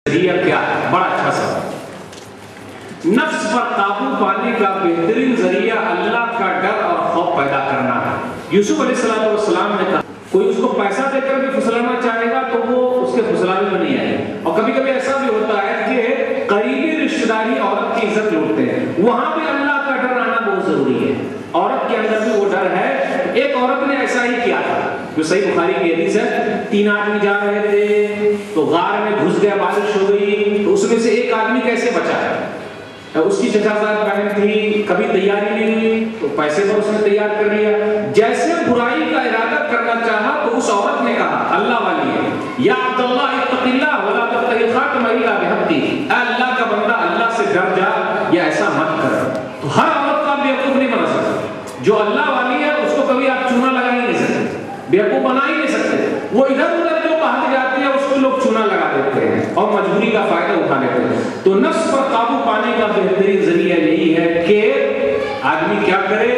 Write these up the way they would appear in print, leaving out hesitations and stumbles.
ذریعہ کیا ہے؟ بڑا اچھا سوال۔ نفس پر قابو پانے کا بہترین ذریعہ اللہ کا ڈر اور خوف پیدا کرنا ہے۔ یوسف علیہ السلام نے کہا کوئی اس کو پیسہ دے کر بھی پھسلانا چاہے گا تو وہ اس کے پھسلانے میں نہیں آئے گا۔ اور کبھی کبھی ایسا بھی ہوتا ہے کہ قریبی رشتہ داری عورت کی عزت لوٹتے ہیں، وہاں بھی اللہ کا ڈر آنا بہت ضروری ہے۔ عورت کے اندر بھی وہ ڈر ہے۔ ایک عورت نے ایسا ہی کیا تھا جو صحیح بخاری کی حدیث ہے، 3 آدمی جا رہے تھے تو غار میں گھس گیا، بارش ہو گئی تو اس میں سے ایک آدمی کیسے بچا ہے؟ اس کی چچا زاد بہن تھی، کبھی تیاری نہیں ہوئی تو پیسے پر اس نے تیار کر لیا۔ جیسے برائی کا ارادہ کرنا چاہا تو اس عورت نے کہا، اللہ والی ہے، یا عبداللہ اتق اللہ ولا تبتغ الخاتم الا بحقہ، اے اللہ کا بندہ اللہ سے ڈر جا یا ایسا مت کر۔ تو ہر عورت کا بیوقوف نہیں بنا سکتا، جو اللہ والی ہے اس کو کبھی آپ چونا لگا ہی نہیں سکتے، بیوقوف بنا ہی نہیں سکتے۔ وہ ادھر ادھر جو بہت جاتی ہے اس کو لوگ چونا لگا دیتے ہیں اور مجبوری کا فائدہ اٹھا لیتے ہیں۔ تو نفس پر قابو پانے کا بہترین ذریعہ یہی ہے کہ آدمی کیا کرے؟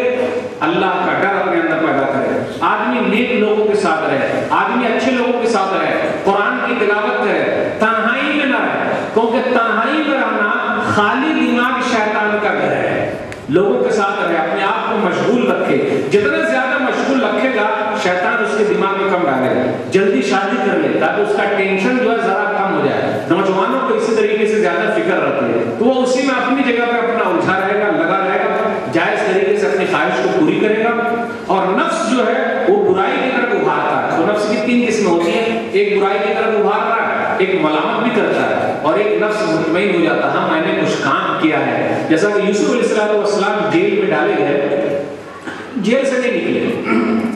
اللہ کا ڈر اپنے اندر پیدا کرے، آدمی نیک لوگوں کے ساتھ رہے، آدمی اچھے لوگوں کے ساتھ رہے، قرآن کی تلاوت کرے، تنہائی میں نہ رہے، کیونکہ تنہائی میں رہنا خالی دماغ شیطان کا گھر ہے۔ لوگوں کے ساتھ رہے، اپنے آپ کو مشغول رکھے، جتنا زیادہ مشغول رکھے گا شیطان اس کے دماغ میں کم ڈالے گا۔ جلدی شادی کر لے تاکہ اس کا ٹینشن جو ہے ذرا کم ہو جائے۔ نوجوانوں کو اسی طریقے سے زیادہ فکر رہتی ہے تو وہ اسی میں اپنی جگہ پہ اپنا الجھا رہے گا، لگا رہے گا، جائز طریقے سے اپنی خواہش کو پوری کرے گا۔ اور نفس جو ہے وہ برائی کی طرف ابھارتا ہے۔ تو نفس کی 3 قسمیں ہوتی ہیں، ایک برائی کی طرف ابھار رہا ہے، ایک ملامت بھی کرتا ہے، اور ایک نفس مطمئن ہو جاتا ہے، ہاں میں نے کچھ کام کیا ہے۔ جیسا کہ یوسف علیہ السلام جیل میں ڈالے گئے، جیل سے نہیں نکلے،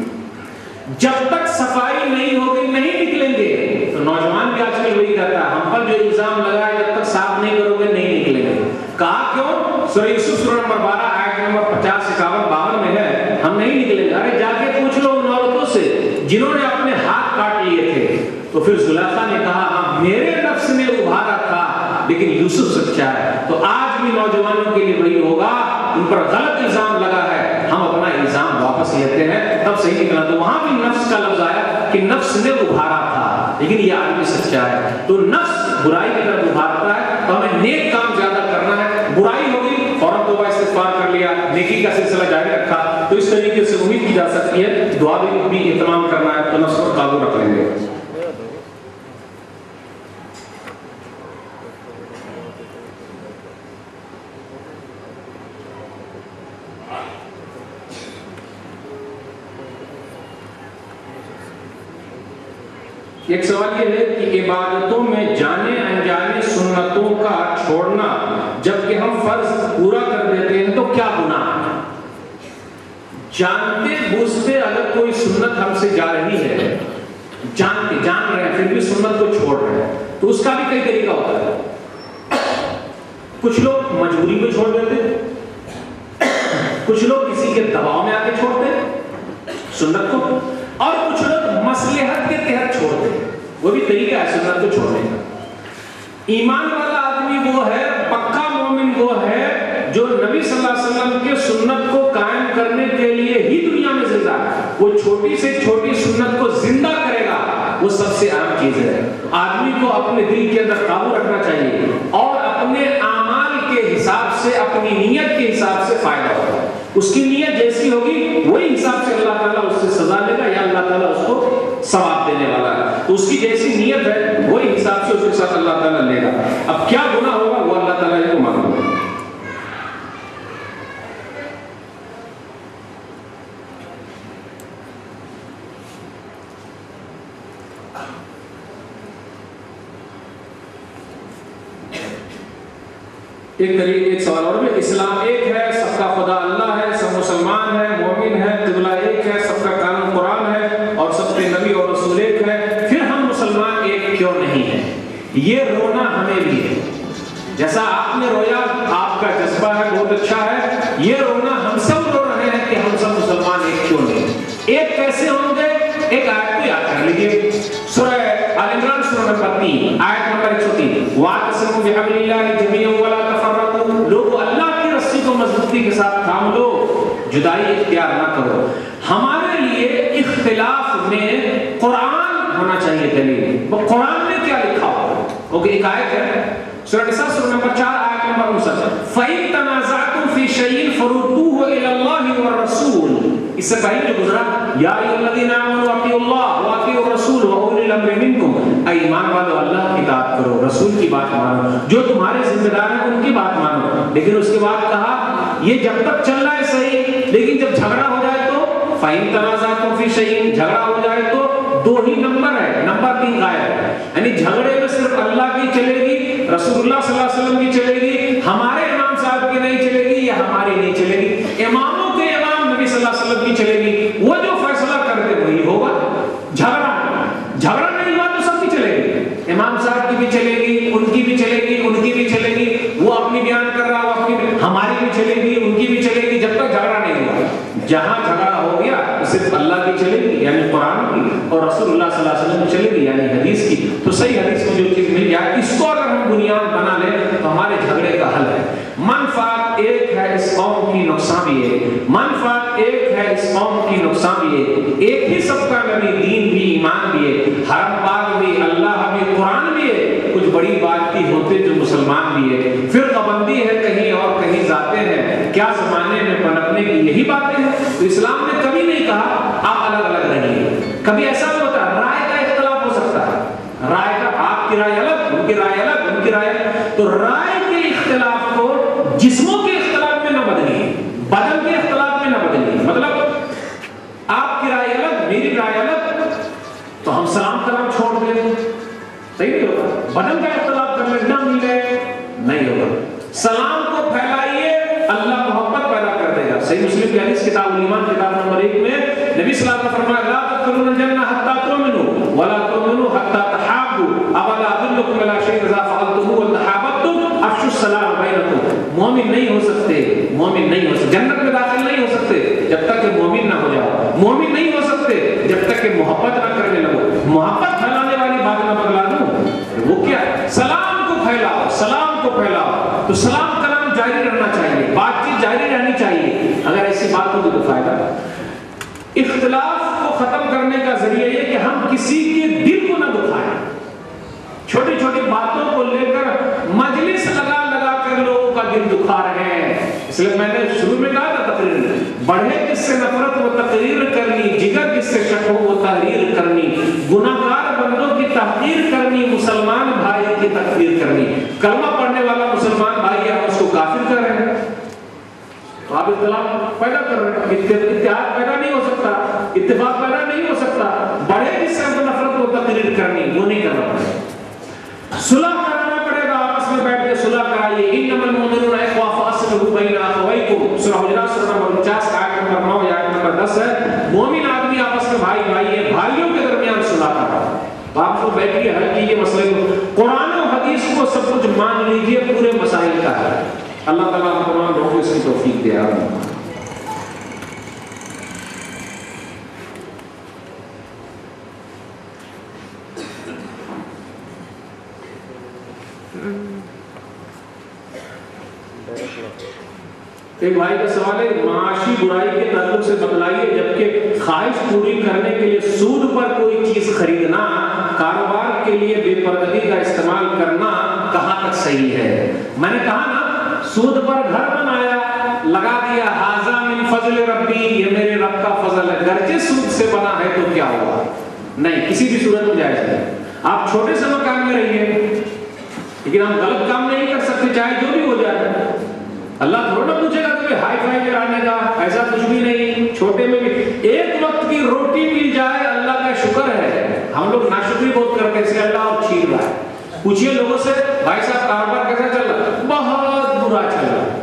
جب تک صفائی نہیں ہوگی نہیں نکلیں گے۔ تو نوجوان بھی آج کل وہی کہتا ہے، ہم پر جو الزام لگا ہے جب تک صاف نہیں کرو گے نہیں نکلیں گے۔ کہا کیوں؟ سورہ یوسف سورہ نمبر 12 آیت نمبر 50 51 52 میں ہے، ہم نہیں نکلیں گے۔ ارے جا کے پوچھ لو ان عورتوں سے جنہوں نے اپنے ہاتھ کاٹ لیے تھے۔ تو پھر زلیخا نے کہا ہاں میرے نفس نے ابھارا تھا لیکن یوسف سچا ہے۔ تو آج بھی نوجوانوں کے لیے وہی ہوگا، ان پر غلط الزام لگا ہے، ہم اپنا الزام واپس لیتے ہیں تب صحیح نکلا۔ تو وہاں بھی نفس کا لفظ آیا کہ نفس نے ابھارا تھا لیکن یہ آدمی سچا ہے۔ تو نفس برائی کی طرف ابھارتا ہے تو ہمیں نیک کام زیادہ کرنا ہے۔ برائی ہوگی فوراً توبہ استغفار کر لیا، نیکی کا سلسلہ جاری رکھا، تو اس طریقے سے امید کی جا سکتی ہے۔ دعا بھی اہتمام کرنا ہے تو نفس پر قابو رکھ لیں گے۔ ایک سوال یہ ہے کہ عبادتوں میں جانے انجانے سنتوں کا چھوڑنا جبکہ ہم فرض پورا کر دیتے ہیں تو کیا گناہ ہے؟ جانتے بوجھتے اگر کوئی سنت ہم سے جا رہی ہے، جان رہے ہیں پھر بھی سنت کو چھوڑ رہے ہیں تو اس کا بھی کئی طریقہ ہوتا ہے۔ کچھ لوگ مجبوری میں چھوڑ دیتے، کچھ لوگ کسی کے دباؤ میں آ کے چھوڑتے سنت کو، اور کچھ لوگ مصلحت کے تحت چھوڑتے ہیں۔ وہ بھی طریقہ ہے سنت کو چھوڑنے کا۔ ایمان والا آدمی وہ ہے، پکا مومن وہ ہے جو نبی صلی اللہ علیہ وسلم کے سنت کو قائم کرنے کے لیے ہی دنیا میں زندہ ہے۔ وہ چھوٹی سے چھوٹی سنت کو زندہ کرے گا، وہ سب سے اہم چیز ہے۔ آدمی کو اپنے دل کے اندر قابو رکھنا چاہیے اور اپنے اعمال کے حساب سے، اپنی نیت کے حساب سے فائدہ ہوگا۔ اس کی نیت جیسی ہوگی وہی حساب سے اللہ تعالیٰ اس سے سزا لے گا یا اللہ تعالیٰ اس کو ثواب دینے والا ہے۔ تو اس کی جیسی نیت ہے وہی حساب سے اس کے ساتھ اللہ تعالیٰ لے گا۔ اب کیا گناہ ہوگا وہ اللہ تعالیٰ کو معلوم ہے۔ ایک سوال اور بھی، اسلام ایک ہے، سب کا خدا اللہ ہے، سب مسلمان ہے، مومن ہے، قبلہ ایک ہے، سب کا قانون قرآن ہے اور سب کے نبی اور رسول ایک ہے، پھر ہم مسلمان ایک کیوں نہیں ہیں؟ یہ رونا ہمیں بھی ہے، جیسا آپ نے رویا آپ کا جذبہ ہے بہت اچھا ہے، یہ رونا ہم سب رو رہے ہیں کہ ہم سب مسلمان ایک کیوں نہیں۔ ایک کیسے ہوں گے؟ ایک آیت کو یاد کر لیجیے، سورہ آل عمران سورہ نمبر 3 آیت نمبر 103، وَاعْتَصِمُوا بِحَبْلِ اللَّهِ جَمِيعًا وَلَا تَفَرَّقُوا، لوگوں اللہ کی رسی کو مضبوطی کے ساتھ تھام لو، جدائی اختیار نہ کرو۔ ہمارے لیے اختلاف میں قرآن ہونا چاہیے دلیل، وہ قرآن میں کیا لکھا ہو، کیونکہ ایک آیت ہے سورہ نساء سورہ نمبر 4 آیت نمبر 59 فَإِن تَنَازَعْتُمْ فِي شَيْءٍ فَرُدُّوهُ إِلَى اللَّهِ وَالرَّسُولِ. اس سے پہلے جو گزرا یا ایھا الذین آمنوا اطیعوا اللہ واطیعوا الرسول واولی الامر منکم، اے ایمان والو اللہ کی اطاعت کرو، رسول کی بات مانو، جو تمہارے ذمہ دار ہیں ان کی بات مانو. لیکن اس کے بعد کہا یہ جب تک چل رہا ہے صحیح، لیکن جب جھگڑا ہو جائے تو فَإِن تَنَازَعْتُمْ فِي شَيْءٍ، جھگڑا ہو جائے تو 2 ہی نمبر ہے، نمبر 3 غائب ہے. یعنی جھگڑے میں صرف اللہ کی چلے گی، رسول اللہ صلی اللہ علیہ وسلم کی چلے گی، ہمارے امام صاحب کی نہیں چلے گی یا ہماری نہیں چلے گی. اماموں کے امام نبی صلی اللہ علیہ وسلم کی چلے گی، وہ جو فیصلہ کر دے وہی ہوگا. جھگڑا نہیں ہوا تو سب کی چلے گی، امام صاحب کی بھی چلے گی، ان کی بھی چلے گی، ان کی بھی چلے گی، وہ اپنی بیان کر رہا وہ اپنی، ہماری بھی چلے گی، ان کی بھی چلے گی، جب تک جھگڑا نہیں ہوا. جہاں جھگڑا ہو گیا صرف اللہ کی چلے گی یعنی قرآن کی، اور رسول اللہ صلی اللہ علیہ وسلم کی چلے گی یعنی حدیث کی. تو صحیح حدیث میں جو چیز مل جائے اس کو اگر ہم بنیاد بنا لیں تو ہمارے جھگڑے کا حل ہے. منفعت ایک ہے اس قوم کی، نقصان بھی ایک. منفعت ایک ہے اس قوم کی، نقصان بھی ایک ہی سب کا نبی، دین بھی، ایمان بھی ہے، حرم پاک بھی، اللہ بھی، قرآن بھی ہے. کچھ بڑی بات کی ہوتے جو مسلمان بھی ہے، فرقہ بندی ہے کہیں اور کہیں ذاتیں ہیں، کیا زمانے میں پنپنے کی یہی باتیں ہیں. تو اسلام نے کبھی نہیں کہا آپ الگ الگ رہیے. کبھی ایسا نہیں ہوتا، رائے کا اختلاف ہو سکتا ہے، رائے کا، آپ کی رائے الگ، ان کی رائے الگ، ان کی رائے الگ. تو رائے کے اختلاف کو جسموں کے اختلاف میں نہ بدلیے، بدن کے اختلاف میں نہ بدلیے. مطلب آپ کی رائے الگ، میری رائے الگ، تو ہم سلام کلام چھوڑ دیں، صحیح نہیں ہوگا. بدن کا اختلاف کر لیں، نہ ملے، نہیں ہوگا. سلام کو پھیلائیے، اللہ محبت پیدا کر دے گا. صحیح مسلم کی حدیث کتاب الایمان کتاب نمبر 1 میں نبی صلی اللہ علیہ وسلم نے فرمایا لا تدخلون الجنہ حتی تؤمنوا ولا تؤمنوا حتی تحابوا اولا ادلکم علی شیء اذا فعلتموه وتحاببتم افشوا السلام بینکم. مومن نہیں ہو سکتے، مومن نہیں ہو سکتے، جنت میں داخل نہیں ہو سکتے جب تک کہ مومن نہ ہو جاؤ. مومن نہیں ہو سکتے جب تک کہ محبت نہ کرنے لگو. محبت پھیلانے والی بات نہ بتلا دوں، وہ کیا ہے؟ سلام کو پھیلاؤ، سلام کو پھیلاؤ. تو سلام کلام جاری رہنا چاہیے، بات چیت جاری رہنی چاہیے. اگر ایسی بات ہوگی تو فائدہ. اختلاف کو ختم کرنے کا ذریعہ یہ کہ ہم کسی کے دل کو نہ دکھائیں. چھوٹی چھوٹی باتوں کو لے کر مجلس لگا لگا کر لوگوں کا دل دکھا رہے ہیں. اس لیے میں نے شروع میں کہا تھا تقریر میں، بڑھے کس سے نفرت وہ تقریر کرنی، جگر کس سے شک ہو وہ تحریر کرنی، گناہگار بندوں کی تحقیر کرنی، مسلمان بھائی کی تکفیر کرنی. کلمہ پڑھنے والا مسلمان بھائی ہے، ہم اس کو کافر کر رہے ہیں. تو آپ اختلاف پیدا کر رہے ہیں. اتحاد پیدا نہیں ہو سکتا، اتفاق پیدا نہیں ہو سکتا. بڑے جس سے ہم کو نفرت کو تقریر کرنی، وہ نہیں کرنا پڑے گا. صلح کرانا پڑے گا، آپس میں بیٹھ کے صلح کرائیے. انما المؤمنون اخوہ فاصلحوا بین اخویکم. سورہ حجرات سورہ نمبر 49 آیت نمبر 9 یا آیت نمبر 10 ہے. مومن آدمی آپس میں بھائی بھائی ہیں، بھائیوں کے درمیان صلح کرا. آپ کو بیٹھ کے حل کیجیے مسئلے کو. قرآن و حدیث کو سب کچھ مان لیجیے، پورے مسائل کا ہے. اللہ تعالیٰ ہم تمام لوگوں کو اس کی توفیق دے. ایک بھائی کا سوال ہے، معاشی برائی کے تعلق سے بتلائیے، جبکہ خواہش پوری کرنے کے لیے سود پر کوئی چیز خریدنا، کاروبار کے لیے بے پردگی کا استعمال کرنا کہاں تک صحیح ہے؟ میں نے کہا نا، سود پر گھر بنایا، لگا دیا ھذا من فضل ربی، یہ میرے رب کا فضل ہے، گرچہ سود سے بنا ہے تو کیا ہوا؟ نہیں، کسی بھی صورت میں جائز نہیں. آپ چھوٹے سے مکان میں رہیے، لیکن ہم غلط کام نہیں کر سکتے، چاہے جو بھی ہو جائے. اللہ تھوڑا نہ پوچھے گا کہ ہائی فائی میں رہنے کا، ایسا کچھ بھی نہیں. چھوٹے میں بھی ایک وقت کی روٹی مل جائے اللہ کا شکر ہے. ہم لوگ ناشکری بہت کرتے ہیں، اس لیے اللہ اور چھین رہا ہے. پوچھئے لوگوں سے، بھائی صاحب کاروبار کیسا چل رہا ہے؟ بہت برا چل رہا ہے.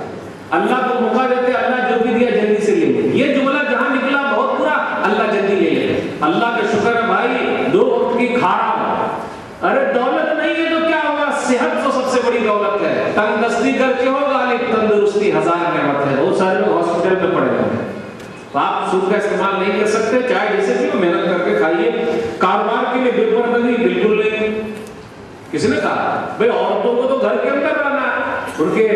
اللہ کو موقع دیتے، اللہ جو بھی دیا جلدی سے لے لے. یہ جملہ جہاں نکلا بہت برا، اللہ جلدی لے لے. اللہ کا شکر ہے بھائی، 2 وقت کی کھا رہا ہوں. ارے دولت نہیں ہے تو کیا ہوگا؟ صحت تو سب سے بڑی دولت ہے. تندرستی کر کے ہوگا، لیکن تندرستی 1000 نعمت ہے. بہت سارے لوگ ہاسپٹل میں پڑے ہوئے ہیں. تو آپ سود کا استعمال نہیں کر سکتے، چاہے جیسے بھی محنت کر کے کھائیے. کاروبار کے لیے بے پردگی بالکل نہیں. کسی نے کہا بھئی عورتوں کو تو گھر کے اندر رہنا ہے، ان کے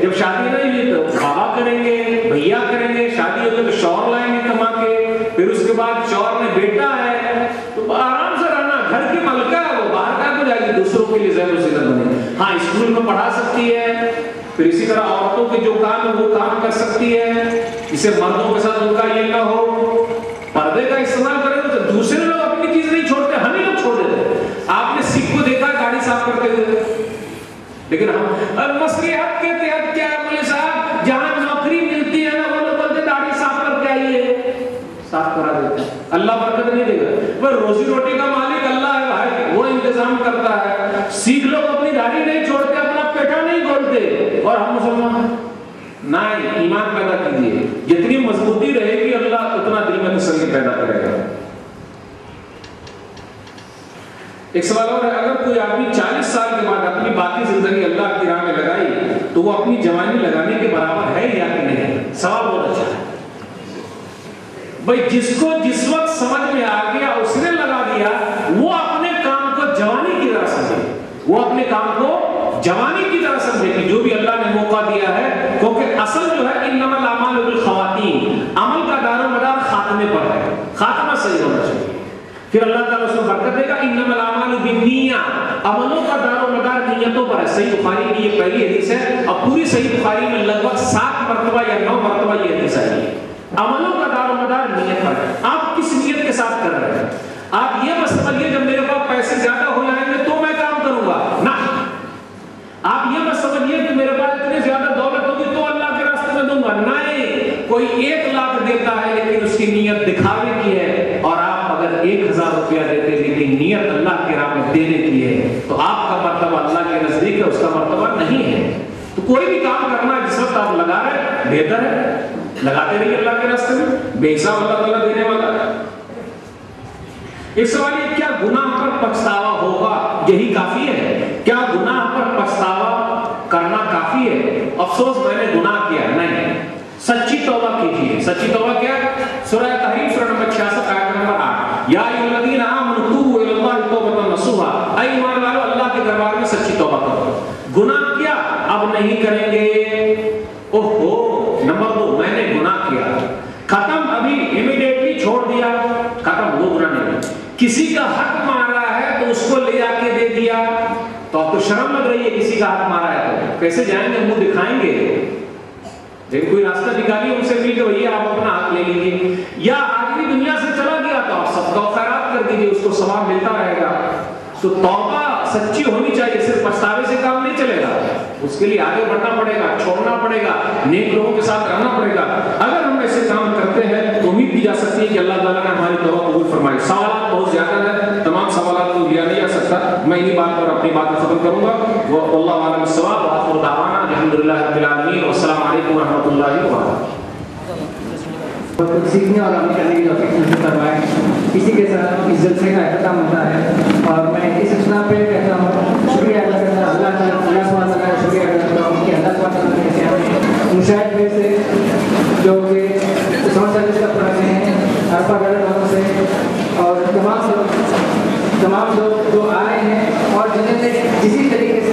جب شادی نہیں ہوئی تو بابا کریں گے، بھیا کریں گے. شادی ہوگی تو شوہر لائیں گے کما کے، پھر اس کے بعد شوہر نے بیٹا ہے تو آرام سے رہنا. گھر کی ملکہ ہے وہ، باہر کا کو جائے گی دوسروں کے لیے زیر و زینت بنے. ہاں اسکول میں پڑھا سکتی ہے، پھر اسی طرح عورتوں کے جو کام ہے وہ کام کر سکتی ہے، اسے مردوں کے ساتھ ان کا یہ نہ ہو. پردے کا استعمال کرے تو دوسرے لوگ اپنی چیز نہیں چھوڑتے، ہم ہی لوگ چھوڑ دیتے. آپ نے سکھ کو دیکھا گاڑی صاف کرتے ہوئے، لیکن ہم مصلحت کے تحت کیا ہے مولوی صاحب، جہاں نوکری ملتی ہے نا وہ لوگ بولتے داڑھی صاف کر کے آئیے، صاف کرا دیتے ہیں. اللہ برکت نہیں دے گا، وہ روزی روٹی کا مالک اللہ ہے بھائی، وہ انتظام کرتا ہے. سکھ لوگ اپنی داڑھی نہیں چھوڑتے، اپنا پیٹا نہیں کھولتے، اور ہم مسلمان نہیں. ایمان پیدا کیجیے، جتنی مضبوطی رہے گی اللہ اتنا دل میں تسلی پیدا کرے گا. ایک سوال اور ہے، اگر کوئی آدمی 40 سال کے بعد اپنی باقی زندگی اللہ کی راہ میں لگائی تو وہ اپنی جوانی لگانے کے برابر ہے یا کہ نہیں؟ سوال بہت اچھا ہے بھائی. جس کو جس وقت سمجھ میں آ گیا اس نے لگا دیا، وہ اپنے کام کو جوانی کی طرح سمجھے، وہ اپنے کام کو جوانی کی طرح سمجھے کہ جو بھی اللہ نے موقع دیا ہے. کیونکہ اصل جو ہے انما الاعمال بالخواتیم، عمل کا دار و مدار خاتمے پر ہے، خاتمہ صحیح ہونا چاہیے. پھر اللہ تعالیٰ اس کو برکت دے گا. انما الاعمال بالنیات، عملوں کا دار و مدار نیتوں پر ہے. صحیح بخاری کی یہ پہلی حدیث ہے، اور پوری صحیح بخاری میں لگ بھگ 7 مرتبہ یا 9 مرتبہ یہ حدیث آئی ہے. عملوں کا دار و مدار نیت پر ہے. آپ کس نیت کے ساتھ کر رہے ہیں؟ آپ یہ مت سمجھیے جب میرے پاس پیسے زیادہ ہو جائیں گے تو میں کام کروں گا، نہ. آپ یہ مت سمجھیے کہ میرے پاس اتنی زیادہ دولت ہوگی تو اللہ کے راستے میں دوں گا، نہیں. کوئی 1 لاکھ دیتا ہے لیکن اس کی نیت دکھاوے کی ہے، اور آپ اگر 1000 روپیہ دیتے لیکن نیت اللہ کے راہ میں دینے کی ہے تو آپ کا مرتبہ اللہ کے نزدیک ہے، اس کا مرتبہ نہیں ہے. تو کوئی بھی کام کرنا جس وقت آپ لگا رہے ہیں بہتر ہے، لگاتے رہیے اللہ کے راستے میں، بے حساب اللہ تعالیٰ دینے والا ہے. ایک سوال یہ، کیا گناہ پر پچھتاوا ہوگا یہی کافی ہے؟ کیا گناہ پر پچھتاوا کرنا کافی ہے؟ افسوس میں نے گناہ کیا، نہیں. سچی توبہ کیجیے. سچی توبہ کیا؟ سورہ تحریم سورہ نمبر 66 آیت نمبر 8، یا ایھا الذین آمنوا توبوا الی اللہ توبۃ نصوحا، اے ایمان والو اللہ کے دربار میں سچی توبہ کرو. گناہ کیا اب نہیں کریں گے، اوہو. نمبر 2، میں نے گناہ کیا، ختم، ابھی امیڈیٹلی چھوڑ دیا، ختم، وہ گناہ نہیں. کسی کا حق مارا ہے تو اس کو لے جا کے دے دیا تو اب تو شرم لگ رہی ہے، کسی کا حق مارا ہے تو کیسے جائیں گے، منہ دکھائیں گے؟ لیکن کوئی راستہ نکالیے ان سے مل کے، بھیا آپ اپنا حق لے لیجیے. یا آدمی دنیا سے چلا گیا تو آپ صدقہ و خیرات کر دیجیے، اس کو ثواب ملتا رہے گا. تو توبہ سچی ہونی چاہیے، صرف پچھتاوے سے کام نہیں چلے گا، اس کے لیے آگے بڑھنا پڑے گا، چھوڑنا پڑے گا، نیک لوگوں کے ساتھ رہنا پڑے گا. اگر ہم ایسے کام کرتے ہیں تو امید کی جا سکتی ہے کہ اللہ تعالیٰ نے ہماری توبہ قبول فرمائی. سوالات بہت زیادہ ہیں، تمام سوالات کو لیا نہیں جا سکتا، میں انہی بات پر اپنی بات ختم کروں گا. واللہ اعلم بالصواب، وآخر دعوانا الحمدللہ رب العالمین، والسلام علیکم ورحمۃ اللہ وبرکاتہ. سیکھنے اور عمل کرنے کی توفیق نصیب فرمائے. اسی کے ساتھ اس جلسے کا اختتام ہوتا ہے، اور میں اس اسنا پہ کہتا ہوں شکریہ ادا کرتا ہوں اللہ سبحانہ وتعالیٰ کا شکریہ ادا کرتا ہوں کہ اللہ سبحانہ وتعالیٰ نے ہمیں مشاہد میں سے جو کہ سمجھ سروس کا پڑھاتے ہیں عرفہ غلط والوں سے، اور تمام لوگ جو آئے ہیں اور جنہوں نے کسی طریقے سے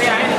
1.5